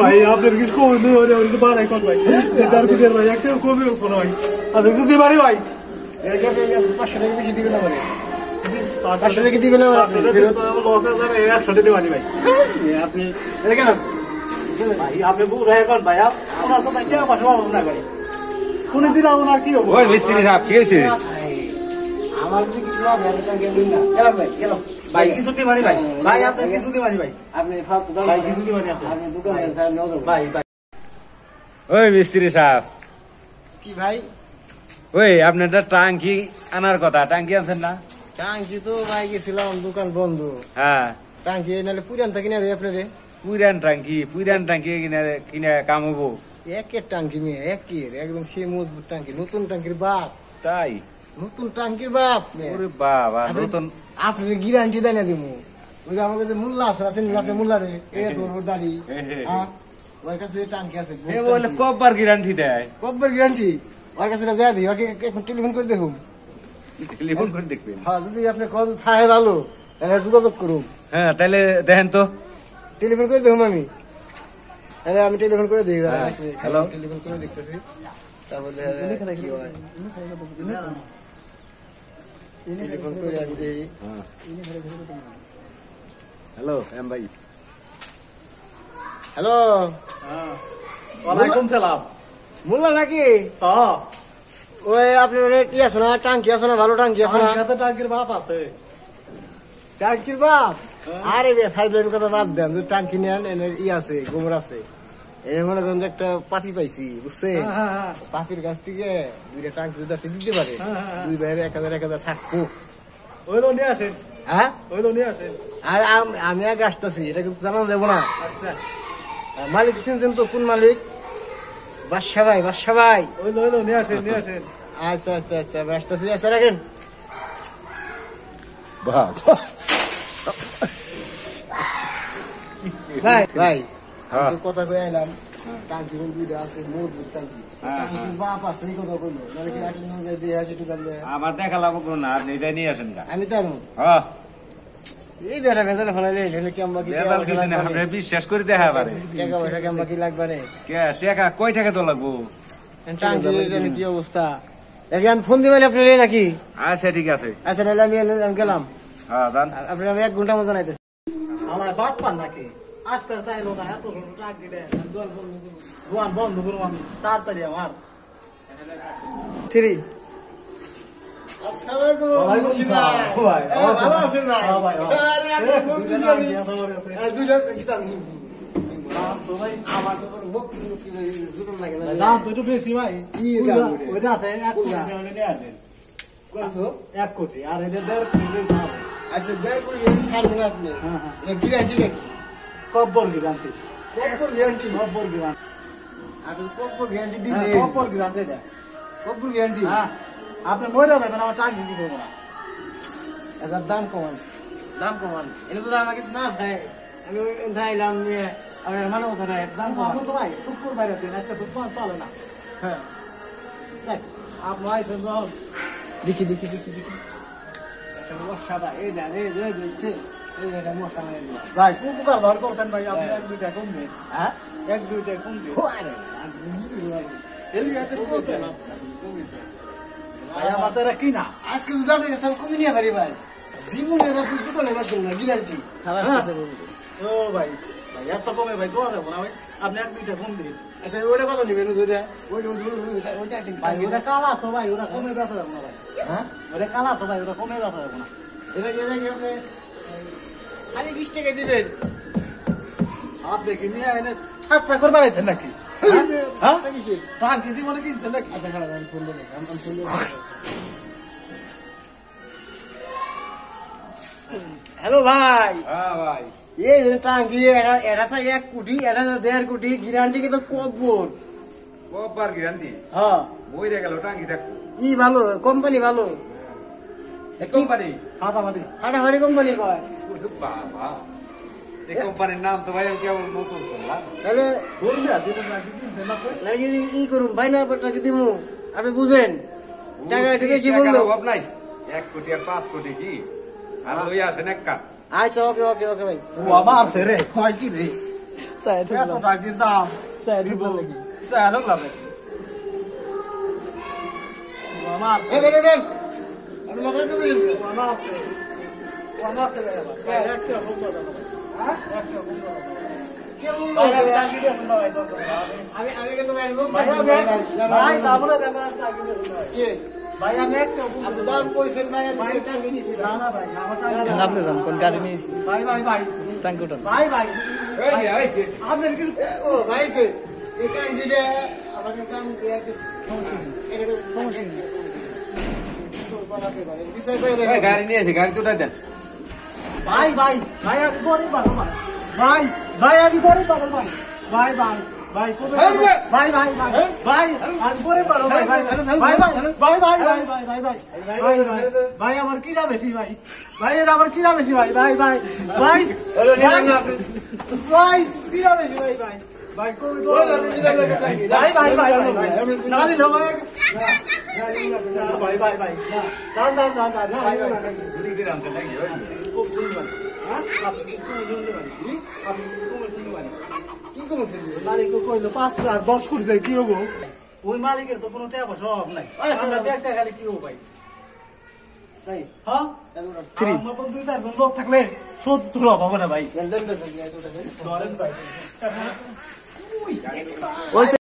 ভাই আপনার কিছু কমে দেবে বাড়াই কর ভাই দেড় কোটির ভাই একটা কমে কোনো ভাই আপনি দিতে পারি ভাই 500 টাকা বেশি দিবেন না মানে 500 টাকা দিবেন না লস আছে 100 দিতে পারি ভাই আপনি এটা কেন ভাই আপনি বুঝাই এখন ভাই আমার তো ভাই টাকা পাঠাবো না ভাই কোন দিন ওনার কি হবে ওই মিস্ত্রি সাহেব কি হয়েছে আমার যদি কিছু না দেয় টাকা দিন না গেলাম ভাই গেলাম ভাই কিছু দিতে পারি ভাই ভাই আপনি কিছু দিতে পারি ভাই আপনি ফালতু দাম ভাই কিছু দিতে পারি আপনি দোকান থেকে নাও ভাই ভাই ওই মিস্ত্রি সাহেব কি ভাই ওই আপনার টাঙ্কি আনার কথা টাঙ্কি আনছেন না টাঙ্কি তো ভাই গেছিলাম দোকান বন্ধ হ্যাঁ টাঙ্কি নাহলে পুরান থেকে কিনে দেয় আপনারে পুরান টাঙ্কি কিনে কাম হবো একের টাঙ্কি নিয়ে একের একদম সে মজবুত টাঙ্কি নতুন টাঙ্কির বাপ তাই নতুন টাঙ্কির বাপ ওরে বাবা নতুন আপনি গ্যারান্টি দেয় না দিব ওই যে আমার কাছে মোল্লা আছে আপনি মোল্লা রে এ তোর দাড়ি ওর কাছে টাঙ্কি আছে বলে কবার গ্যারান্টি দেয় কব্বর গ্যারান্টি ওর কাছে যায় দিই ওকে এখন টেলিফোন করে দেখুন টেলিফোন করে দেখবেন হ্যাঁ যদি আপনি কল থাকে ভালো তাহলে যোগাযোগ করুন হ্যাঁ তাহলে দেখেন তো টেলিফোন করে দেখুন আমি আরে আমি টেলিফোন করে দিই হ্যালো টেলিফোন করে দেখতেছি তাহলে কি হয় টেলিফোন করে আমি দেই হ্যালো এম ভাই হ্যালো ওয়ালাইকুম সালাম মোল্লা নাকি তো ওই আপনার কি আছে না টাঙ্কি আছে না ভালো টাঙ্কি আছে না কত টাঙ্কির বাপ আছে টাঙ্কির বাপ আরে বে ফাইলের কথা বাদ দেন যে টাঙ্কি নেন এর ই আছে গোমর আছে এর মনে করেন যে একটা পাপি পাইছি বুঝছেন পাপির কাছ থেকে দুইটা টাঙ্কি যদি আছে দিতে পারে দুই বাইরে 1000 থাকবো ওইলো নিয়ে আসেন হ্যাঁ ওইলো নিয়ে আসেন আর আমি আগে আসতেছি এটা কিন্তু জানানো যাবো না আচ্ছা মালিক চিনছেন তো কোন মালিক বাদশা ভাই ওইলো নিয়ে আসেন আচ্ছা আমি আসতেছি আচ্ছা রাখেন ভাই আমি তো কথা কয়ে এলাম টাঙ্কি দুইটা আছে মজবুত টাঙ্কি টাঙ্কির বাপ আছে এই কথা কইলো নাহলে কি আটি নিয়ে যায় দিয়ে আসে টুকান দেয় আমার দেখা লাগবো কোন না আপনি এটাই নিয়ে আসেন গা আমি জানো হ্যাঁ এই বেটা বেটা ফেলাইলে এলে কেমন কি আপনি বিশ্বাস করে দেখা পারে টাকা পয়সা কেমন কি লাগবে রে টাকা কয় টাকা তো লাগবো টাঙ্কি কি অবস্থা দেখি আমি ফোন দিবেন আপনি নাকি আচ্ছা ঠিক আছে আচ্ছা নাহলে আমি গেলাম হ্যাঁ জান আপনি আমি 1 ঘন্টা মতো নাইতেছি আমার বাট পান নাকি আজকাল চাইলো না এত টাক দিলে দোয়ান বন্ধ করবো আমি তাড়াতাড়ি আমার 3 আসসালামু আলাইকুম ভাই ভালো আছেন না ভাই আরে আপনি বলতেছেন আমি দুইটা কিতাব নিব তো ভাই আমার তো কোনো মুখ জুটন লাগে না দাম তো একটু বেশি ভাই কি দাম ওইটা আছে 1 কোটি টাকা নিয়ে আসেন কত 1 কোটি আর এটা 1.5 কোটি দাম আচ্ছা দেখ করে এর ছাড়বেন আপনি এটা গ্যারান্টি নাকি কব্বর গ্যারান্টি কব্বর গ্যারান্টি কব্বর গ্যারান্টি আপনি কব্বর গ্যারান্টি দিলে কব্বর গ্যারান্টি এটা কব্বর গ্যারান্টি হ্যাঁ আপনি মরে যাবেন আমার টাকা দিতে দেবো না এটার দাম কমান এটা তো আমার কাছে না ভাই আমি যাইলাম নিয়ে আমি মানে কথা নাই দাম কমান তো ভাই টুকুর বাইরে দিন একটা তো চলে না হ্যাঁ দেখ আপনি আইসেন যখন দেখি একটা মশা ভাই এই দেন এই যে দিচ্ছে এই একটা মশা মানে ভাই উপকার ধর করতেন ভাই আপনি 1-2 টাকা কম দিন হ্যাঁ 1-2 টাকা কম দিন আরে এই হাতে বলতে না ভাই আমার তো এটা কিনা আজকে তো দামের কাছে কমে নিয়ে পারি ভাই জীবনে রাখুন দোকানে রাখুন না গ্যারান্টি ও ভাই ভাই এত কমে ভাই দোয়া দেবো না ভাই আপনি 1-2 টাকা কম দিন আচ্ছা ওটা কত নেবেন ওটা ওইটা ভাই ওটা কালা তো ভাই ওটা কমে ব্যথা দেবো না ভাই হ্যাঁ ওটা কালা তো ভাই ওটা কমে ব্যথা দেবো না এটা কি আপনি খালি 20 টাকা দিবেন আপনি কি নিয়ে এনে ছাপটা করে বেড়াইছেন নাকি হ্যাঁ টাঙ্কি দিব না কিনছেন নাকি আচ্ছা আমি ফোন দেবো আমি ফোন দেবো হ্যালো ভাই হ্যাঁ ভাই এই টাঙ্কি এটা 1 কোটি এটা 1.5 কোটি গ্যারান্টি কিন্তু কব্বর কবার গ্যারান্টি হ্যাঁ বইরে গেল টাঙ্কি দেখো ই ভালো কোম্পানি ভালো কোম্পানি ফাটাফাটি হাটাহাটি কোম্পানি কয় বাবা এই কোম্পানির নাম তো ভাই আমি কেবল নতুন শুনলাম তাহলে ধরবে দিবেন নাকি কিনছেন না নাকি ই করুন বাইনা পট্টা যদি আপনি বুঝেন টাকা একটু বেশি বললো অভাব নাই 1 কোটি আর 5 কোটি কি আর লই আসেন এক কাপ আচ্ছা ওকে ভাই ও আমার রে কয় কি রে এত টাকির দাম দিব চাল লাগবে আমার এই বের বের আমি মাথায় তো দিলাম আমার চলে যাবে একটা খুব বড় হ্যাঁ একটা খুব বড় কেমন ভাই টাকি দেন ভাই দরকার আমি কিন্তু ভাই ভাই তারপরে দেখা টাকি দেন কি ভাই আমি একটা আপনি দাম কইছেন ভাই আমি টাকা নিছি না না ভাই আমার টাকি আপনি যান কোন গাড়ি নিয়ে ভাই ভাই ভাই ট্যাঙ্কি উঠান ভাই ভাই এই আপনার কি ও ভাই সে এটা দিলে আমাকে দাম দেয়া কি সমস্যা নেই বিষয় করে ভাই গাড়ি নিয়ে এসে গাড়ি তো উঠাই দেন ভাই ভাই ভাই আমি গরিব মানুষ ভাই ভাই ভাই আমি গরিব মানুষ ভাই ভাই ভাই ভাই কবে ভাই ভাই ভাই ভাই আমি গরিব মানুষ ভাই ভাই ভাই ভাই ভাই ভাই ভাই ভাই ভাই ভাই ভাই ভাই ভাই আমার কি না বেশি ভাই ভাই এটা আমার কি না বেশি ভাই ভাই ভাই ভাই হলো নিলাম না আপনি ভাই কি না বেশি ভাই ভাই ভাই কবে তো ভাই ভাই ভাই না নিলো ভাই ভাই ভাই ভাই দান দান দান দান ভাই ভাই ঘুরি ঘুরি আনতে লাগি ওই খুব সুন্দর হ্যাঁ আপনি কি কোন সুন্দর মানে কি আপনি কি কোন সুন্দর মানে কি করব শুনবো মালিক কইলো 5 লাখ 10 কোটি দেয় কি হবো ওই মালিকের তো কোনো টাকা পয়সা অভাব নাই আমরা দেখ টাকা খালি কি হবো ভাই তাই হ্যাঁ Three. আমার মতন 2-4 জন লোক থাকলে 70 অভাব হবে না ভাই দেন দেন দেন ধরেন ভাই ওই